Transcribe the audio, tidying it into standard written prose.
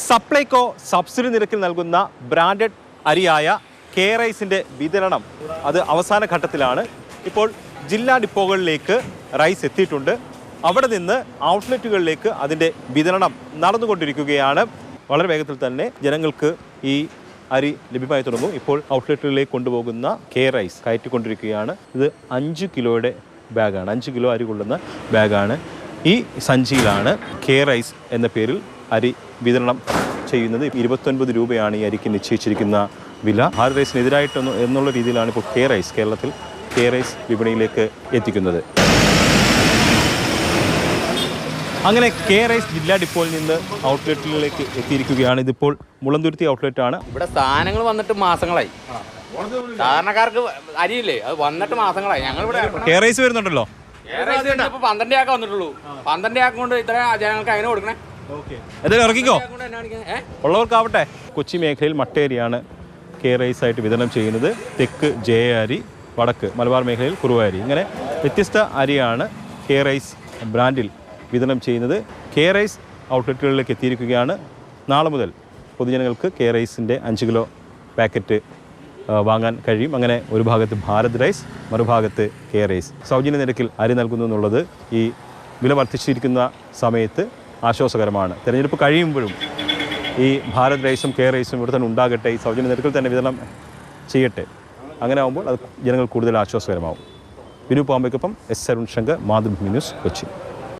Supplyco subsidy നിരക്കിൽ നൽകുന്ന branded അരിയായ K റൈസിൻ്റെ വിതരണം അത് അവസാന ഘട്ടത്തിലാണ്. ഇപ്പോൾ ജില്ലാ ഡിപ്പോകളിലേക്ക് റൈസ് എത്തിയിട്ടുണ്ട്. അവിടെ നിന്ന് ഔട്ട്ലെറ്റുകളിലേക്ക് അതിൻ്റെ വിതരണം നടന്നുകൊണ്ടിരിക്കുകയാണ്. വളരെ വേഗത്തിൽ തന്നെ ജനങ്ങൾക്ക് ഈ അരി ലഭ്യമായി തുടങ്ങും. ഇപ്പോൾ ഔട്ട്ലെറ്റുകളിലേക്ക് കൊണ്ടുപോകുന്ന കെ റൈസ് കയറ്റിക്കൊണ്ടിരിക്കുകയാണ്. ഇത് 5 കിലോയുടെ ബാഗാണ്, 5 കിലോ അരി കൊള്ളുന്ന ബാഗാണ്. ഈ സഞ്ചിയിലാണ് കെ റൈസ് എന്ന പേരിൽ അരി വിതരണം ചെയ്യുന്നത്. 29 രൂപയാണ് ഈ അരിക്ക് നിശ്ചയിച്ചിരിക്കുന്ന വില. ഭാരത് റൈസിനെതിരായിട്ടൊന്ന് എന്നുള്ള രീതിയിലാണ് ഇപ്പോൾ കെ റൈസ് കേരളത്തിൽ കെ റൈസ് വിപണിയിലേക്ക് എത്തിക്കുന്നത്. അങ്ങനെ കെ റൈസ് ജില്ലാ ഡിപ്പോയിൽ നിന്ന് ഔട്ട്ലെറ്റുകളിലേക്ക് എത്തിയിരിക്കുകയാണ്. ഇതിപ്പോൾ മുളന്തുരുത്തി ഔട്ട്ലെറ്റാണ്. ഇവിടെ സാധനങ്ങൾ വന്നിട്ട് മാസങ്ങളായി. സാധാരണക്കാർക്ക് അരിയില്ലേ, അത് വന്നിട്ട് മാസങ്ങളായി. ഞങ്ങൾ ഇവിടെ കെ റൈസ് വരുന്നുണ്ടല്ലോ. 12 ആക്ക വന്നിട്ടുള്ളൂ. 12 ആക്ക കൊണ്ട് ഇത്ര ജനങ്ങൾക്ക് അങ്ങനെ കൊടുക്കണേ. എന്തായാലും ഇറക്കിക്കോ, ഉള്ളവർക്കാവട്ടെ. കൊച്ചി മേഖലയിൽ മട്ടേരിയാണ് കെ റൈസ് ആയിട്ട് വിതരണം ചെയ്യുന്നത്. തെക്ക് ജയ അരി, വടക്ക് മലബാർ മേഖലയിൽ കുറുവ അരി, ഇങ്ങനെ വ്യത്യസ്ത അരിയാണ് കെ റൈസ് ബ്രാൻഡിൽ വിതരണം ചെയ്യുന്നത്. കെ റൈസ് ഔട്ട്ലെറ്റുകളിലേക്ക് എത്തിയിരിക്കുകയാണ്. നാളെ മുതൽ പൊതുജനങ്ങൾക്ക് കെ റൈസിൻ്റെ 5 കിലോ പാക്കറ്റ് വാങ്ങാൻ കഴിയും. അങ്ങനെ ഒരു ഭാഗത്ത് ഭാരത് റൈസ്, മറുഭാഗത്ത് കെ റൈസ്. സൗജന്യ നിരക്കിൽ അരി നൽകുന്നു എന്നുള്ളത് ഈ വില വർദ്ധിച്ചിരിക്കുന്ന സമയത്ത് ആശ്വാസകരമാണ്. തിരഞ്ഞെടുപ്പ് കഴിയുമ്പോഴും ഈ ഭാരത് റൈസും കെ റൈസും ഇവിടെ തന്നെ ഉണ്ടാകട്ടെ, ഈ സൗജന്യ നിരക്കിൽ തന്നെ വിതരണം ചെയ്യട്ടെ. അങ്ങനെ ആകുമ്പോൾ അത് ജനങ്ങൾ കൂടുതൽ ആശ്വാസകരമാവും. വിനു പാമ്പയ്ക്കൊപ്പം എസ് അരുൺ ശങ്കർ, മാതൃഭൂമി ന്യൂസ്, കൊച്ചി.